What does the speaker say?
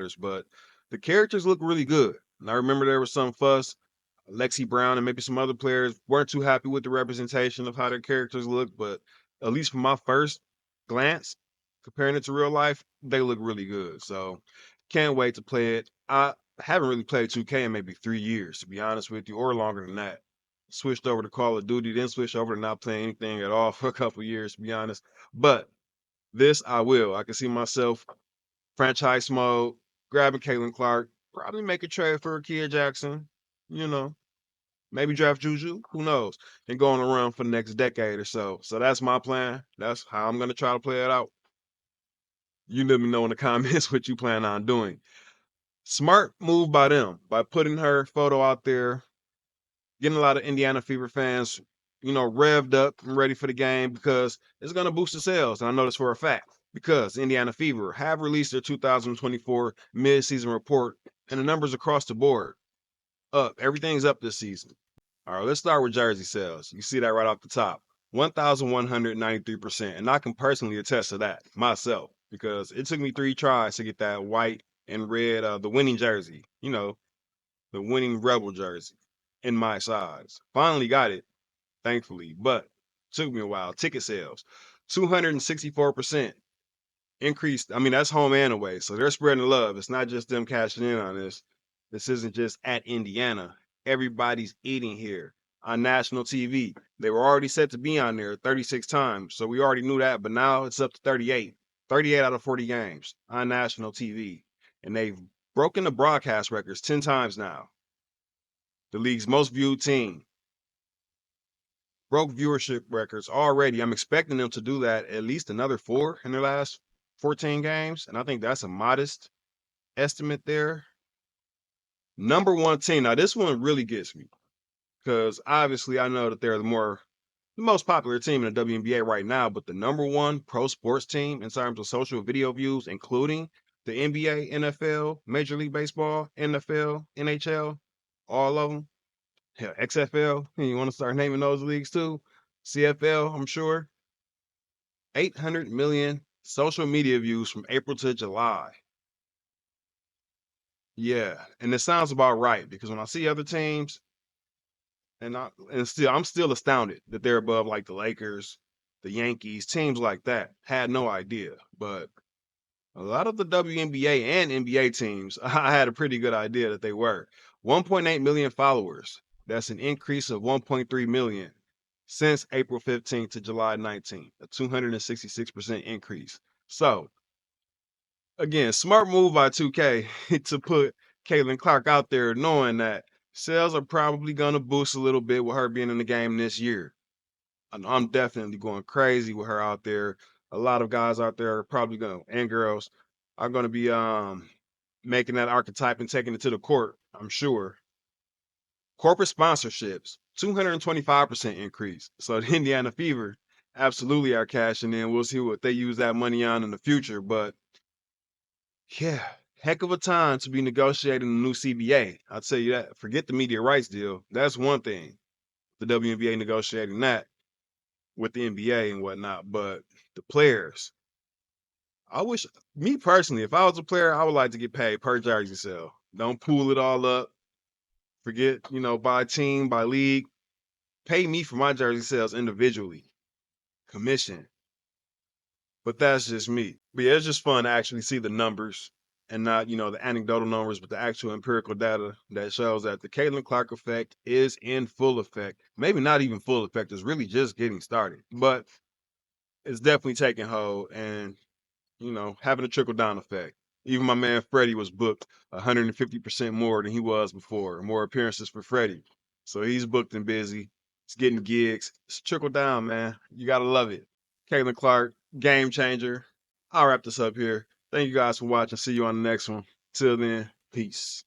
matters, but the characters look really good. And I remember there was some fuss. Lexi Brown and maybe some other players weren't too happy with the representation of how their characters look, but at least from my first glance, comparing it to real life, they look really good. So can't wait to play it. I haven't really played 2K in maybe 3 years, to be honest with you, or longer than that. Switched over to Call of Duty, then switched over to not playing anything at all for a couple years, to be honest. But this I will. I can see myself franchise mode, grabbing Caitlin Clark, probably make a trade for Kia Jackson, you know, maybe draft Juju, who knows, and going around for the next decade or so. So that's my plan. That's how I'm gonna try to play it out. You let me know in the comments what you plan on doing. Smart move by them by putting her photo out there, getting a lot of Indiana Fever fans, revved up and ready for the game because it's gonna boost the sales. And I know this for a fact because Indiana Fever have released their 2024 mid-season report, and the numbers across the board up. Everything's up this season. All right, let's start with jersey sales. You see that right off the top, 1,193%. And I can personally attest to that myself because it took me 3 tries to get that white and red, the winning jersey, the winning Rebel jersey in my size. Finally got it, thankfully, but took me a while. Ticket sales, 264% increased. I mean, that's home and away. So they're spreading the love. It's not just them cashing in on this. This isn't just at Indiana. Everybody's eating here on national TV. They were already set to be on there 36 times. So we already knew that, but now it's up to 38. 38 out of 40 games on national TV. And they've broken the broadcast records 10 times now. The league's most viewed team broke viewership records already. I'm expecting them to do that at least another 4 in their last 14 games. And I think that's a modest estimate there. Number one team. Now, this one really gets me because obviously I know that they're the most popular team in the WNBA right now, but the number one pro sports team in terms of social video views, including the NBA, NFL, Major League Baseball, NFL, NHL, all of them. Hell, XFL, you want to start naming those leagues too? CFL, I'm sure. 800 million social media views from April to July. Yeah, and it sounds about right because when I see other teams, I'm still astounded that they're above like the Lakers, the Yankees, teams like that. Had no idea, but a lot of the WNBA and NBA teams, I had a pretty good idea that they were. 1.8 million followers. That's an increase of 1.3 million since April 15th to July 19th, a 266% increase. So again, smart move by 2K to put Caitlin Clark out there, knowing that sales are probably going to boost a little bit with her being in the game this year. And I'm definitely going crazy with her out there. A lot of guys out there are probably going to, and girls are going to be making that archetype and taking it to the court, I'm sure. Corporate sponsorships, 225% increase. So the Indiana Fever absolutely are cashing in. We'll see what they use that money on in the future, but yeah, heck of a time to be negotiating a new CBA. I'll tell you that. Forget the media rights deal. That's one thing. The WNBA negotiating that with the NBA and whatnot. But the players, I wish, me personally, if I was a player, I would like to get paid per jersey sale. Don't pool it all up. Forget, by team, by league. Pay me for my jersey sales individually. Commission. But that's just me. But yeah, it's just fun to actually see the numbers and not, the anecdotal numbers, but the actual empirical data that shows that the Caitlin Clark effect is in full effect. Maybe not even full effect, it's really just getting started. But it's definitely taking hold and, having a trickle down effect. Even my man Freddie was booked 150% more than he was before, more appearances for Freddie. So he's booked and busy. He's getting gigs. It's trickle down, man. You gotta love it. Caitlin Clark, game changer. I'll wrap this up here. Thank you guys for watching. See you on the next one. Till then, peace.